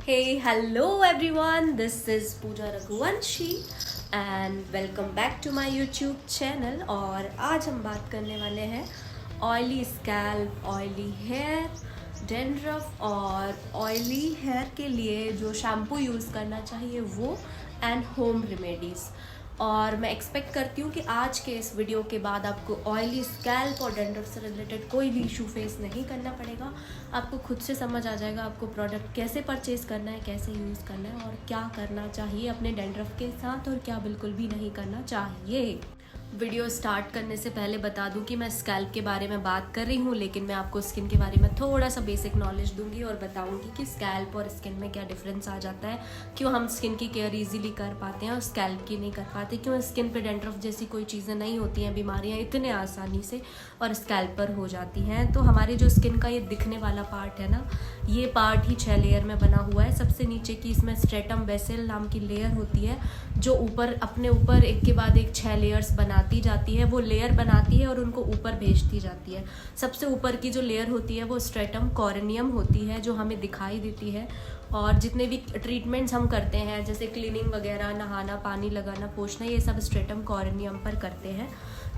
Hey, hello everyone. This is Pooja Raghuvanshi and welcome back to my YouTube channel. और आज हम बात करने वाले हैं oily scalp, oily hair, dandruff और ऑयली हेयर के लिए जो शैम्पू यूज़ करना चाहिए वो एंड होम रेमेडीज़। और मैं एक्सपेक्ट करती हूँ कि आज के इस वीडियो के बाद आपको ऑयली स्कैल्प और डेंड्रफ से रिलेटेड कोई भी इशू फेस नहीं करना पड़ेगा। आपको खुद से समझ आ जाएगा आपको प्रोडक्ट कैसे परचेज़ करना है, कैसे यूज़ करना है और क्या करना चाहिए अपने डेंड्रफ के साथ और क्या बिल्कुल भी नहीं करना चाहिए। वीडियो स्टार्ट करने से पहले बता दूं कि मैं स्कैल्प के बारे में बात कर रही हूं, लेकिन मैं आपको स्किन के बारे में थोड़ा सा बेसिक नॉलेज दूंगी और बताऊंगी कि स्कैल्प और स्किन में क्या डिफरेंस आ जाता है, क्यों हम स्किन की केयर इजीली कर पाते हैं और स्कैल्प की नहीं कर पाते, क्यों स्किन पे डेंड्रफ जैसी कोई चीज़ें नहीं होती हैं, बीमारियाँ इतने आसानी से और स्कैल्प पर हो जाती हैं। तो हमारी जो स्किन का ये दिखने वाला पार्ट है ना, ये पार्ट ही 6 लेयर में बना हुआ है। सबसे नीचे की इसमें स्ट्रेटम बेसिल नाम की लेयर होती है जो ऊपर अपने ऊपर एक के बाद एक 6 लेयर्स बनाती जाती है, वो लेयर बनाती है और उनको ऊपर भेजती जाती है। सबसे ऊपर की जो लेयर होती है वो स्ट्रेटम कॉर्नियम होती है जो हमें दिखाई देती है। और जितने भी ट्रीटमेंट्स हम करते हैं जैसे क्लीनिंग वगैरह, नहाना, पानी लगाना, पोंछना, ये सब स्ट्रेटम कॉर्नियम पर करते हैं।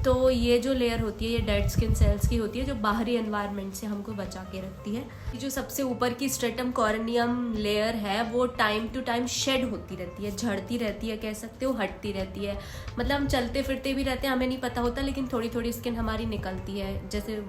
तो ये जो लेयर होती है ये डेड स्किन सेल्स की होती है जो बाहरी एनवायरनमेंट से हमको बचा के रखती है। ये जो सबसे ऊपर की स्ट्रेटम कॉर्नियम लेयर है वो टाइम टू टाइम शेड होती रहती है, झड़ती रहती है, कह सकते हो हटती रहती है। मतलब हम चलते फिरते भी रहते हैं, हमें नहीं पता होता, लेकिन थोड़ी थोड़ी स्किन हमारी निकलती है। जैसे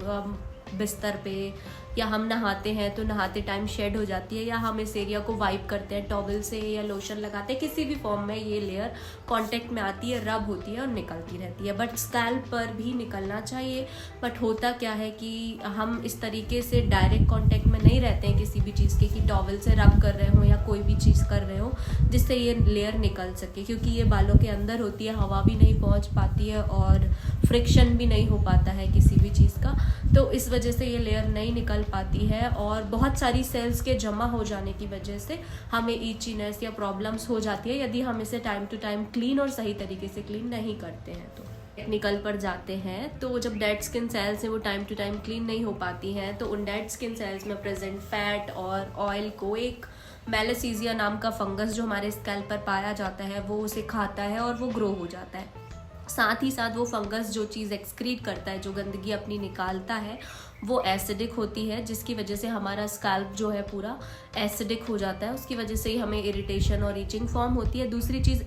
बिस्तर पे या हम नहाते हैं तो नहाते टाइम शेड हो जाती है, या हम इस एरिया को वाइप करते हैं टॉवल से या लोशन लगाते हैं, किसी भी फॉर्म में ये लेयर कांटेक्ट में आती है, रब होती है और निकलती रहती है। बट स्कैल्प पर भी निकलना चाहिए। बट होता क्या है कि हम इस तरीके से डायरेक्ट कांटेक्ट में नहीं रहते हैं किसी भी चीज़ के, कि टॉवल से रब कर रहे हो या कोई भी चीज़ कर रहे हो जिससे ये लेयर निकल सके, क्योंकि ये बालों के अंदर होती है, हवा भी नहीं पहुँच पाती है और फ्रिक्शन भी नहीं हो पाता है किसी भी चीज़ का। तो इस वजह से ये लेयर नहीं निकल पाती है और बहुत सारी सेल्स के जमा हो जाने की वजह से हमें ईचीनेस या प्रॉब्लम्स हो जाती है यदि हम इसे टाइम टू टाइम क्लीन और सही तरीके से क्लीन नहीं करते हैं। तो टेक्निकल पर जाते हैं तो जब डेड स्किन सेल्स हैं वो टाइम टू टाइम क्लीन नहीं हो पाती हैं, तो उन डेड स्किन सेल्स में प्रेजेंट फैट और ऑयल को एक मेलेसीजिया नाम का फंगस जो हमारे स्कैल्प पर पाया जाता है वो उसे खाता है और वो ग्रो हो जाता है। साथ ही साथ वो फंगस जो चीज़ एक्सक्रीट करता है, जो गंदगी अपनी निकालता है, वो एसिडिक होती है, जिसकी वजह से हमारा स्कैल्प जो है पूरा एसिडिक हो जाता है। उसकी वजह से ही हमें इरिटेशन और ईचिंग फॉर्म होती है। दूसरी चीज़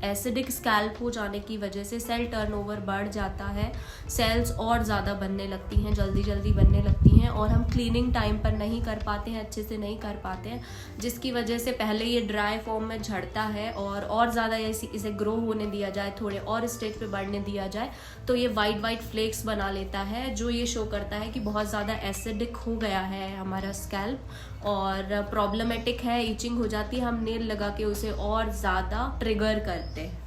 एसिडिक स्कैल्प हो जाने की वजह से सेल टर्नओवर बढ़ जाता है, सेल्स और ज़्यादा बनने लगती हैं, जल्दी जल्दी बनने लगती हैं और हम क्लीनिंग टाइम पर नहीं कर पाते हैं, अच्छे से नहीं कर पाते हैं, जिसकी वजह से पहले ये ड्राई फॉर्म में झड़ता है और ज़्यादा इसे ग्रो होने दिया जाए, थोड़े और स्टेज पे बढ़ने दिया जाए तो ये वाइट फ्लेक्स बना लेता है, जो ये शो करता है कि बहुत ज़्यादा एसिडिक हो गया है हमारा स्कैल्प और प्रॉब्लमेटिक है, ईचिंग हो जाती है। हम नेल लगा के उसे और ज़्यादा ट्रिगर करते हैं।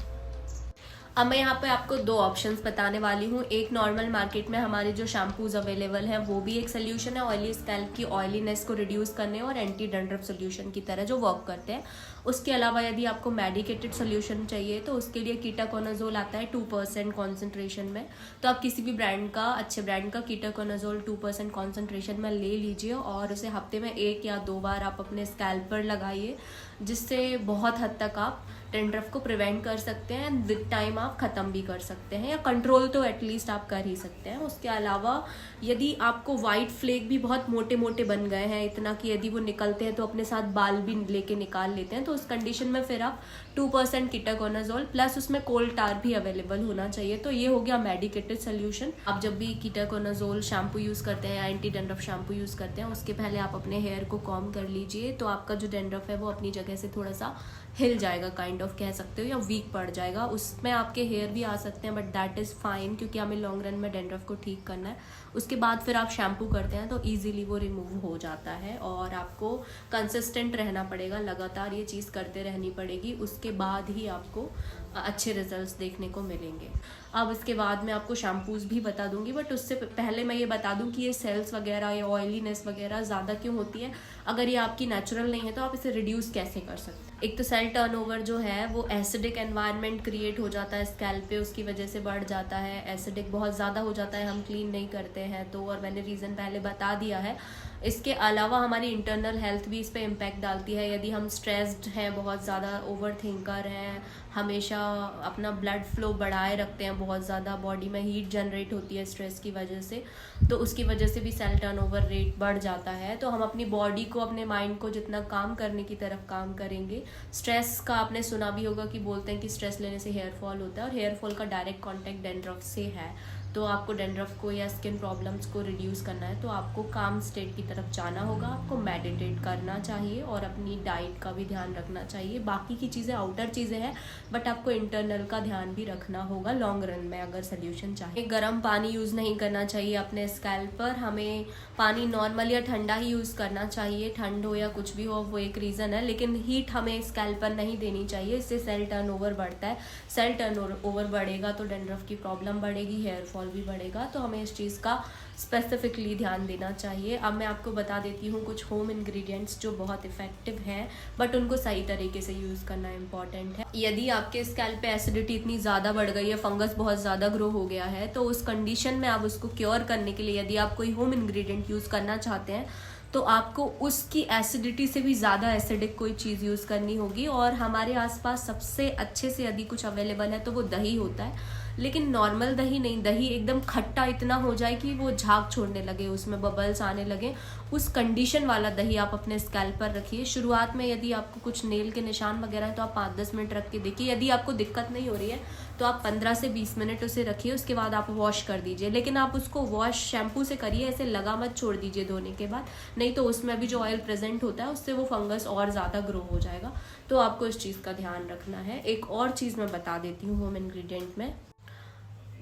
अब मैं यहाँ पे आपको 2 ऑप्शंस बताने वाली हूँ। एक, नॉर्मल मार्केट में हमारे जो शैम्पूज अवेलेबल हैं वो भी एक सोल्यूशन है ऑयली स्कैल्प की ऑयलीनेस को रिड्यूस करने और एंटी डैंड्रफ सोल्यूशन की तरह जो वर्क करते हैं। उसके अलावा यदि आपको मेडिकेटेड सोल्यूशन चाहिए तो उसके लिए कीटाकोनाजोल आता है 2% कॉन्सेंट्रेशन में। तो आप किसी भी ब्रांड का, अच्छे ब्रांड का कीटाकोनाजोल 2% कॉन्सेंट्रेशन में ले लीजिए और उसे हफ्ते में 1 या 2 बार आप अपने स्कैल्प पर लगाइए, जिससे बहुत हद तक आप डेंड्रफ को प्रिवेंट कर सकते हैं। विद टाइम आप ख़त्म भी कर सकते हैं या कंट्रोल तो एटलीस्ट आप कर ही सकते हैं। उसके अलावा यदि आपको वाइट फ्लेक भी बहुत मोटे मोटे बन गए हैं, इतना कि यदि वो निकलते हैं तो अपने साथ बाल भी लेके निकाल लेते हैं, तो उस कंडीशन में फिर आप 2% कीटाकोनाजोल प्लस उसमें कोल टार भी अवेलेबल होना चाहिए। तो ये हो गया मेडिकेटेड सोल्यूशन। आप जब भी कीटाकोनाजोल शैम्पू यूज़ करते हैं या एंटी डेंड्रफ शैम्पू यूज़ करते हैं उसके पहले आप अपने हेयर को कॉम्ब कर लीजिए, तो आपका जो डेंड्रफ है वो अपनी जगह से थोड़ा सा हिल जाएगा, काइंड ऑफ कह सकते हो, या वीक पड़ जाएगा। उसमें आपके हेयर भी आ सकते हैं बट दैट इज़ फाइन, क्योंकि हमें लॉन्ग रन में डेंड्रफ को ठीक करना है। उसके बाद फिर आप शैम्पू करते हैं तो ईजिली वो रिमूव हो जाता है और आपको कंसिस्टेंट रहना पड़ेगा, लगातार ये चीज़ करते रहनी पड़ेगी। उसके बाद ही आपको अच्छे रिजल्ट्स देखने को मिलेंगे। अब इसके बाद मैं आपको शैम्पूज़ भी बता दूंगी, बट उससे पहले मैं ये बता दूं कि ये सेल्स वगैरह या ऑयलीनेस वगैरह ज़्यादा क्यों होती है। अगर ये आपकी नेचुरल नहीं है तो आप इसे रिड्यूस कैसे कर सकते हैं। एक तो सेल टर्नओवर जो है वो एसिडिक एनवायरनमेंट क्रिएट हो जाता है स्कैल्प पे, उसकी वजह से बढ़ जाता है। एसिडिक बहुत ज़्यादा हो जाता है, हम क्लीन नहीं करते हैं तो, और मैंने रीज़न पहले बता दिया है। इसके अलावा हमारी इंटरनल हेल्थ भी इस पर इम्पैक्ट डालती है। यदि हम स्ट्रेस्ड हैं, बहुत ज़्यादा ओवर थिंकर हैं, हमेशा अपना ब्लड फ्लो बढ़ाए रखते हैं, बहुत ज़्यादा बॉडी में हीट जनरेट होती है स्ट्रेस की वजह से, तो उसकी वजह से भी सेल टर्नओवर रेट बढ़ जाता है। तो हम अपनी बॉडी को, अपने माइंड को जितना काम करने की तरफ काम करेंगे, स्ट्रेस का आपने सुना भी होगा कि बोलते हैं कि स्ट्रेस लेने से हेयर फॉल होता है, और हेयर फॉल का डायरेक्ट कॉन्टैक्ट डैंड्रफ से है। तो आपको डैंड्रफ को या स्किन प्रॉब्लम्स को रिड्यूस करना है तो आपको काम स्टेट की तरफ जाना होगा, आपको मेडिटेट करना चाहिए और अपनी डाइट का भी ध्यान रखना चाहिए। बाकी की चीज़ें आउटर चीज़ें हैं, बट आपको इंटरनल का ध्यान भी रखना होगा लॉन्ग रन में अगर सोल्यूशन चाहिए। गर्म पानी यूज़ नहीं करना चाहिए अपने स्कैल्प पर, हमें पानी नॉर्मल या ठंडा ही यूज़ करना चाहिए। ठंड हो या कुछ भी हो वो एक रीज़न है, लेकिन हीट हमें स्कैल्प पर नहीं देनी चाहिए, इससे सेल टर्नओवर बढ़ता है। सेल टर्नओवर बढ़ेगा तो डैंड्रफ की प्रॉब्लम बढ़ेगी, हेयर फॉल भी बढ़ेगा, तो हमें इस चीज़ का स्पेसिफिकली ध्यान देना चाहिए। अब मैं आपको बता देती हूँ कुछ होम इंग्रेडिएंट्स जो बहुत इफ़ेक्टिव हैं, बट उनको सही तरीके से यूज़ करना इम्पॉर्टेंट है। यदि आपके स्कैल्प पे एसिडिटी इतनी ज़्यादा बढ़ गई है, फंगस बहुत ज़्यादा ग्रो हो गया है, तो उस कंडीशन में आप उसको क्योर करने के लिए यदि आप कोई होम इंग्रेडिएंट यूज़ करना चाहते हैं तो आपको उसकी एसिडिटी से भी ज़्यादा एसिडिक कोई चीज़ यूज़ करनी होगी। और हमारे आसपास सबसे अच्छे से यदि कुछ अवेलेबल है तो वो दही होता है, लेकिन नॉर्मल दही नहीं, दही एकदम खट्टा इतना हो जाए कि वो झाग छोड़ने लगे, उसमें बबल्स आने लगे, उस कंडीशन वाला दही आप अपने स्कैल्प पर रखिए। शुरुआत में यदि आपको कुछ नेल के निशान वगैरह है तो आप 5-10 मिनट रख के देखिए। यदि आपको दिक्कत नहीं हो रही है तो आप 15 से 20 मिनट उसे रखिए, उसके बाद आप वॉश कर दीजिए। लेकिन आप उसको वॉश शैम्पू से करिए, ऐसे लगा मत छोड़ दीजिए धोने के बाद, नहीं तो उसमें भी जो ऑयल प्रेजेंट होता है उससे वो फंगस और ज़्यादा ग्रो हो जाएगा। तो आपको इस चीज़ का ध्यान रखना है। एक और चीज़ मैं बता देती हूँ होम इंग्रेडिएंट में।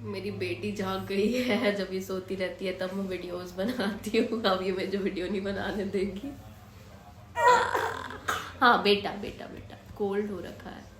मेरी बेटी जाग गई है, जब ये सोती रहती है तब मैं वीडियोस बनाती हूँ, अब ये मुझे वीडियो नहीं बनाने देगी। हाँ बेटा बेटा बेटा, कोल्ड हो रखा है।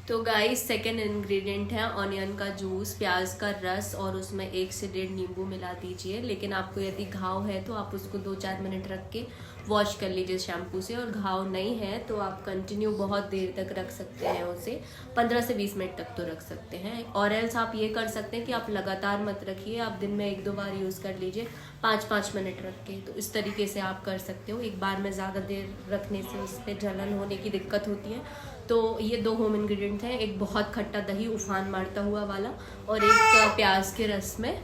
तो गाइस सेकेंड इंग्रेडिएंट है ऑनियन का जूस, प्याज का रस, और उसमें 1 से 1.5 नींबू मिला दीजिए। लेकिन आपको यदि घाव है तो आप उसको 2-4 मिनट रख के वॉश कर लीजिए शैम्पू से, और घाव नहीं है तो आप कंटिन्यू बहुत देर तक रख सकते हैं उसे, 15 से 20 मिनट तक तो रख सकते हैं। और एल्स आप ये कर सकते हैं कि आप लगातार मत रखिए, आप दिन में 1-2 बार यूज़ कर लीजिए 5-5 मिनट रख के। तो इस तरीके से आप कर सकते हो। एक बार में ज़्यादा देर रखने से उस पर जलन होने की दिक्कत होती है। तो ये 2 होम इंग्रेडिएंट हैं, एक बहुत खट्टा दही उफान मारता हुआ वाला, और एक प्याज के रस में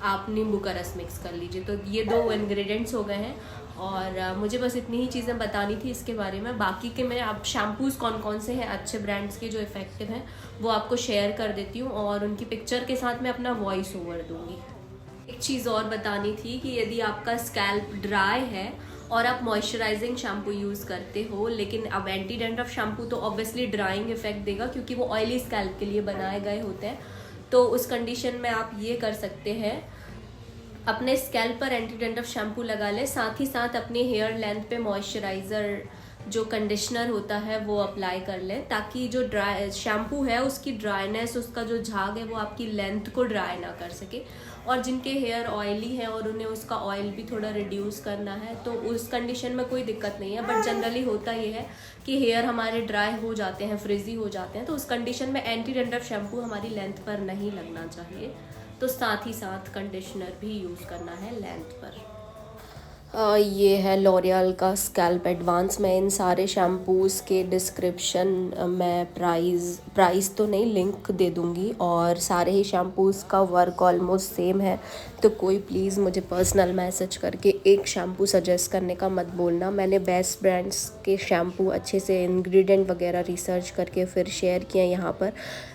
आप नींबू का रस मिक्स कर लीजिए। तो ये 2 इंग्रेडिएंट्स हो गए हैं, और मुझे बस इतनी ही चीज़ें बतानी थी इसके बारे में। बाकी के मैं आप शैम्पूज़ कौन कौन से हैं अच्छे ब्रांड्स के जो इफ़ेक्टिव हैं वो आपको शेयर कर देती हूँ, और उनकी पिक्चर के साथ मैं अपना वॉइस ओवर दूँगी। एक चीज़ और बतानी थी कि यदि आपका स्कैल्प ड्राई है और आप मॉइस्चराइजिंग शैम्पू यूज़ करते हो, लेकिन अब एंटी डैंड्रफ शैम्पू तो ऑब्वियसली ड्राइंग इफेक्ट देगा क्योंकि वो ऑयली स्कैल्प के लिए बनाए गए होते हैं, तो उस कंडीशन में आप ये कर सकते हैं, अपने स्कैल्प पर एंटी डैंड्रफ शैम्पू लगा ले, साथ ही साथ अपने हेयर लेंथ पे मॉइस्चराइज़र जो कंडीशनर होता है वो अप्लाई कर ले, ताकि जो ड्राई शैम्पू है उसकी ड्राइनेस, उसका जो झाग है वो आपकी लेंथ को ड्राई ना कर सके। और जिनके हेयर ऑयली है और उन्हें उसका ऑयल भी थोड़ा रिड्यूस करना है तो उस कंडीशन में कोई दिक्कत नहीं है, बट जनरली होता ये है कि हेयर हमारे ड्राई हो जाते हैं, फ्रिजी हो जाते हैं, तो उस कंडीशन में एंटी डैंड्रफ शैम्पू हमारी लेंथ पर नहीं लगना चाहिए। तो साथ ही साथ कंडीशनर भी यूज़ करना है लेंथ पर। ये है लॉरियल का स्कैल्प एडवांस। मैं इन सारे शैम्पूज़ के डिस्क्रिप्शन में प्राइस तो नहीं, लिंक दे दूँगी, और सारे ही शैम्पूज़ का वर्क ऑलमोस्ट सेम है, तो कोई प्लीज़ मुझे पर्सनल मैसेज करके एक शैम्पू सजेस्ट करने का मत बोलना। मैंने बेस्ट ब्रांड्स के शैम्पू अच्छे से इंग्रेडिएंट वगैरह रिसर्च करके फिर शेयर किया, यहाँ पर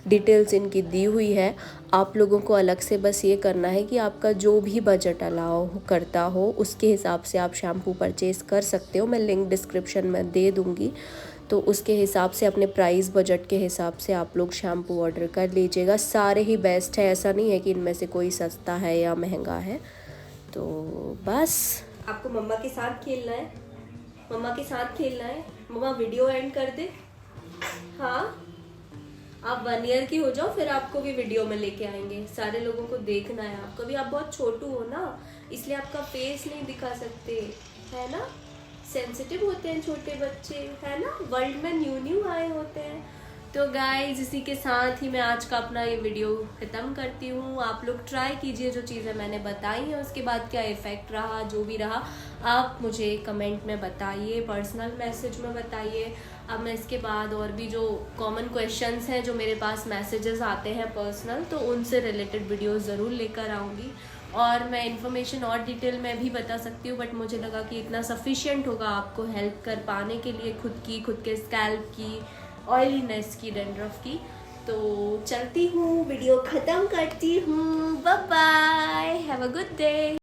डिटेल्स इनकी दी हुई है। आप लोगों को अलग से बस ये करना है कि आपका जो भी बजट अलाउ करता हो उसके हिसाब से आप शैम्पू परचेज़ कर सकते हो। मैं लिंक डिस्क्रिप्शन में दे दूँगी, तो उसके हिसाब से अपने प्राइस बजट के हिसाब से आप लोग शैम्पू ऑर्डर कर लीजिएगा। सारे ही बेस्ट है, ऐसा नहीं है कि इनमें से कोई सस्ता है या महंगा है। तो बस आपको मम्मा के साथ खेलना है, मम्मा के साथ खेलना है। मम्मा वीडियो एंड कर दे। हाँ, आप 1 ईयर की हो जाओ फिर आपको भी वीडियो में लेके आएंगे, सारे लोगों को देखना है आपको भी। आप बहुत छोटू हो ना, इसलिए आपका फेस नहीं दिखा सकते, है ना। सेंसिटिव होते हैं छोटे बच्चे, है ना, वर्ल्ड में न्यू न्यू आए होते हैं। तो गाइज इसी के साथ ही मैं आज का अपना ये वीडियो ख़त्म करती हूँ। आप लोग ट्राई कीजिए जो चीज़ें मैंने बताई हैं, उसके बाद क्या इफ़ेक्ट रहा, जो भी रहा आप मुझे कमेंट में बताइए, पर्सनल मैसेज में बताइए। अब मैं इसके बाद और भी जो कॉमन क्वेश्चंस हैं जो मेरे पास मैसेजेस आते हैं पर्सनल, तो उनसे रिलेटेड वीडियोस ज़रूर लेकर आऊँगी। और मैं इन्फॉर्मेशन और डिटेल में भी बता सकती हूँ, बट मुझे लगा कि इतना सफिशिएंट होगा आपको हेल्प कर पाने के लिए, खुद के स्कैल्प की, ऑयलीनेस की, डैंड्रफ की। तो चलती हूँ, वीडियो ख़त्म करती हूँ। Bye bye, have a good day.